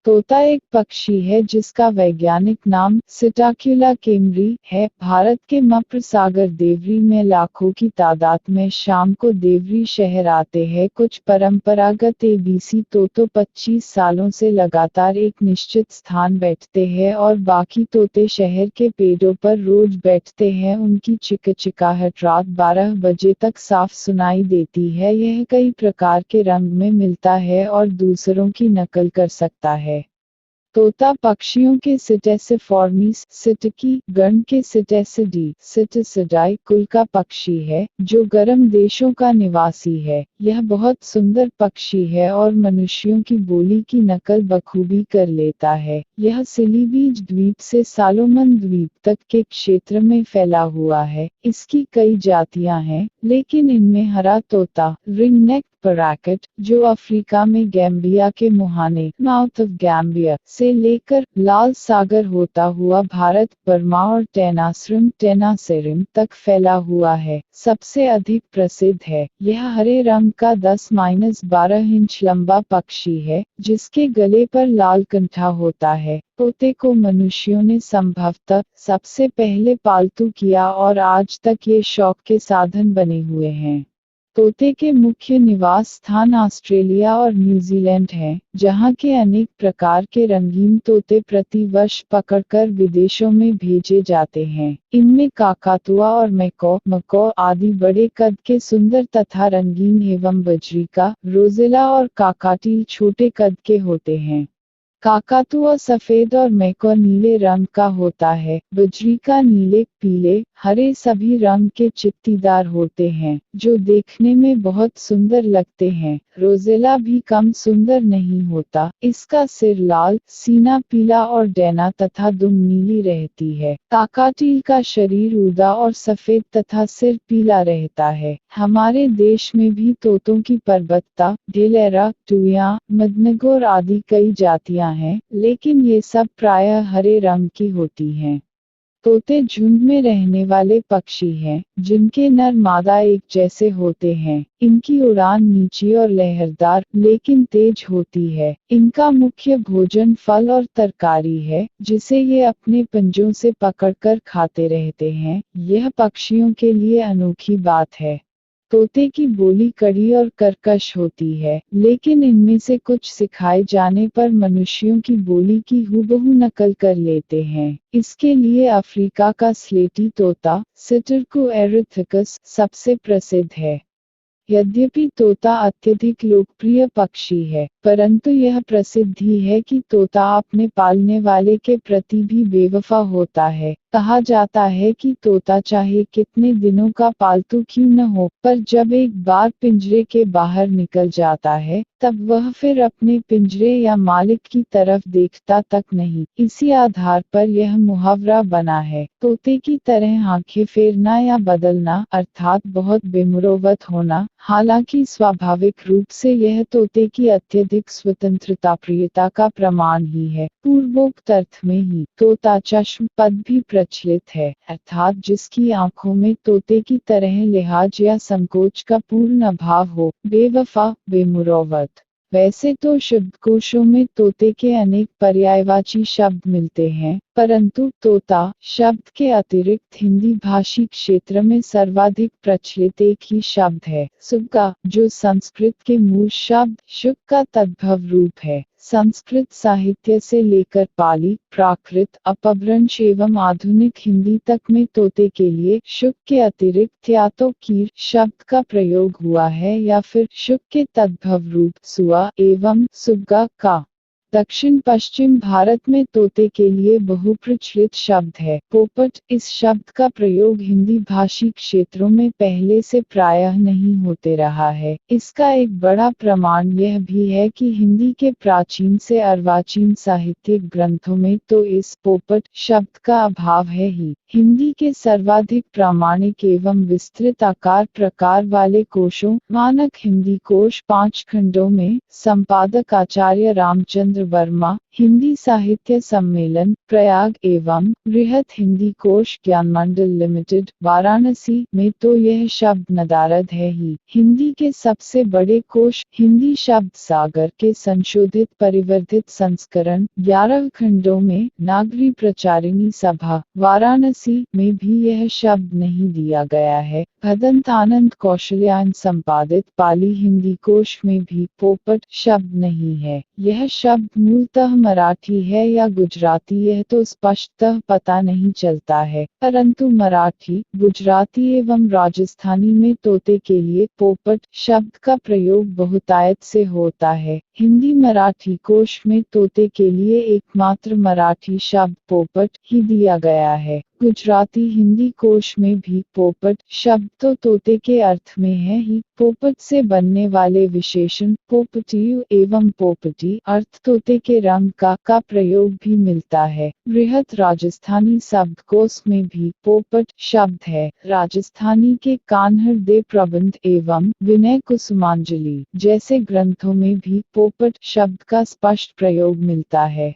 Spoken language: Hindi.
तोता एक पक्षी है जिसका वैज्ञानिक नाम सिटाक्युला कैम्ब्री है। भारत के मप्र सागर देवरी में लाखों की तादाद में शाम को देवरी शहर आते हैं। कुछ परंपरागत एबीसी तोते 25 सालों से लगातार एक निश्चित स्थान बैठते हैं और बाकी तोते शहर के पेड़ों पर रोज बैठते हैं। उनकी चिकचिकाहट रात 12 बजे तक साफ सुनाई देती है। यह कई प्रकार के रंग में मिलता है और दूसरों की नकल कर सकता है। तोता पक्षियों के सिटेसिफॉर्मीस सिटकी गण के सिटेसिडी सिटिसिडाई कुल का पक्षी है, जो गर्म देशों का निवासी है। यह बहुत सुंदर पक्षी है और मनुष्यों की बोली की नकल बखूबी कर लेता है। यह सिलीबीज द्वीप से सालोमन द्वीप तक के क्षेत्र में फैला हुआ है। इसकी कई जातियां हैं, लेकिन इनमें हरा तोता रिंगनेक पैराकिट, जो अफ्रीका में गैम्बिया के मुहाने माउथ ऑफ गैम्बिया से लेकर लाल सागर होता हुआ भारत, बर्मा और टेनासेरिम तक फैला हुआ है, सबसे अधिक प्रसिद्ध है। यह हरे रंग का 10-12 इंच लंबा पक्षी है, जिसके गले पर लाल कंठा होता है। तोते को मनुष्यों ने संभवतः सबसे पहले पालतू किया और आज तक ये शौक के साधन बने हुए हैं। तोते के मुख्य निवास स्थान ऑस्ट्रेलिया और न्यूजीलैंड हैं, जहां के अनेक प्रकार के रंगीन तोते प्रति वर्ष पकड़कर विदेशों में भेजे जाते हैं। इनमें काकातुआ और मको आदि बड़े कद के सुंदर तथा रंगीन एवं बजरीका, रोजेला और काकाटील छोटे कद के होते हैं। काकातुआ सफेद और मैको नीले रंग का होता है। बजरीका नीले, पीले, हरे सभी रंग के चित्तीदार होते हैं, जो देखने में बहुत सुंदर लगते हैं। रोजेला भी कम सुंदर नहीं होता। इसका सिर लाल, सीना पीला और डैना तथा दुम नीली रहती है। काकाटील का शरीर ऊदा और सफेद तथा सिर पीला रहता है। हमारे देश में भी तोतों की परबत्ता, ढेलेरा, टुया, मदनगोर आदि कई जातियां हैं, लेकिन ये सब प्रायः हरे रंग की होती हैं। तोते झुंड में रहने वाले पक्षी हैं, जिनके नर मादा एक जैसे होते हैं। इनकी उड़ान नीची और लहरदार लेकिन तेज होती है। इनका मुख्य भोजन फल और तरकारी है, जिसे ये अपने पंजों से पकड़कर खाते रहते हैं। यह पक्षियों के लिए अनोखी बात है। तोते की बोली कड़ी और कर्कश होती है, लेकिन इनमें से कुछ सिखाए जाने पर मनुष्यों की बोली की हूबहू नकल कर लेते हैं। इसके लिए अफ्रीका का स्लेटी तोता सिटरकू एरिथेकस सबसे प्रसिद्ध है। यद्यपि तोता अत्यधिक लोकप्रिय पक्षी है, परंतु यह प्रसिद्ध ही है कि तोता अपने पालने वाले के प्रति भी बेवफा होता है। कहा जाता है कि तोता चाहे कितने दिनों का पालतू क्यों न हो, पर जब एक बार पिंजरे के बाहर निकल जाता है, तब वह फिर अपने पिंजरे या मालिक की तरफ देखता तक नहीं। इसी आधार पर यह मुहावरा बना है, तोते की तरह आंखें फेरना या बदलना, अर्थात बहुत बेमुरौवत होना। हालांकि स्वाभाविक रूप से यह तोते की अत्यधिक स्वतंत्रता प्रियता का प्रमाण ही है। पूर्वोक्त अर्थ में ही तोता चश्म पद भी प्रचलित है, अर्थात जिसकी आंखों में तोते की तरह लिहाज या संकोच का पूर्ण अभाव हो, बेवफा, बेमुरौवत। वैसे तो शब्दकोशों में तोते के अनेक पर्यायवाची शब्द मिलते हैं, परंतु तोता शब्द के अतिरिक्त हिंदी भाषी क्षेत्र में सर्वाधिक प्रचलित एक ही शब्द है, सुग्गा, जो संस्कृत के मूल शब्द शुक का तद्भव रूप है। संस्कृत साहित्य से लेकर पाली, प्राकृत, अपभ्रंश एवं आधुनिक हिंदी तक में तोते के लिए शुक के अतिरिक्त या तो कीर शब्द का प्रयोग हुआ है या फिर शुक के तद्भव रूप सुआ एवं सुग्गा का। दक्षिण पश्चिम भारत में तोते के लिए बहुप्रचलित शब्द है पोपट। इस शब्द का प्रयोग हिंदी भाषी क्षेत्रों में पहले से प्रायः नहीं होते रहा है। इसका एक बड़ा प्रमाण यह भी है कि हिंदी के प्राचीन से अर्वाचीन साहित्यिक ग्रंथों में तो इस पोपट शब्द का अभाव है ही। हिंदी के सर्वाधिक प्रामाणिक एवं विस्तृत आकार प्रकार वाले कोशों, मानक हिंदी कोश 5 खंडों में, संपादक आचार्य रामचंद्र वर्मा, हिंदी साहित्य सम्मेलन, प्रयाग एवं बृहत हिंदी कोश ज्ञानमंडल लिमिटेड, वाराणसी में तो यह शब्द नदारद है ही। हिंदी के सबसे बड़े कोश, हिंदी शब्द सागर के संशोधित परिवर्धित संस्करण, 11 खंडों में, नागरी प्रचारिणी सभा, वाराणसी में भी यह शब्द नहीं दिया गया है। भदंत आनंद कौशल्यान संपादित पाली हिंदी कोश में भी पोपट शब्द नहीं है। यह शब्द मूलतः मराठी है या गुजराती यह तो स्पष्टतः पता नहीं चलता है, परंतु मराठी, गुजराती एवं राजस्थानी में तोते के लिए पोपट शब्द का प्रयोग बहुतायत से होता है। हिंदी मराठी कोश में तोते के लिए एकमात्र मराठी शब्द पोपट ही दिया गया है। गुजराती हिंदी कोश में भी पोपट शब्द तो तोते के अर्थ में है ही। पोपट से बनने वाले विशेषण पोपटियु एवं पोपटी अर्थ तोते के रंग का प्रयोग भी मिलता है। बृहत राजस्थानी शब्दकोश में भी पोपट शब्द है। राजस्थानी के कान्हड़ दे प्रबंध एवं विनय कुसुमांजलि जैसे ग्रंथों में भी पोपट शब्द का स्पष्ट प्रयोग मिलता है।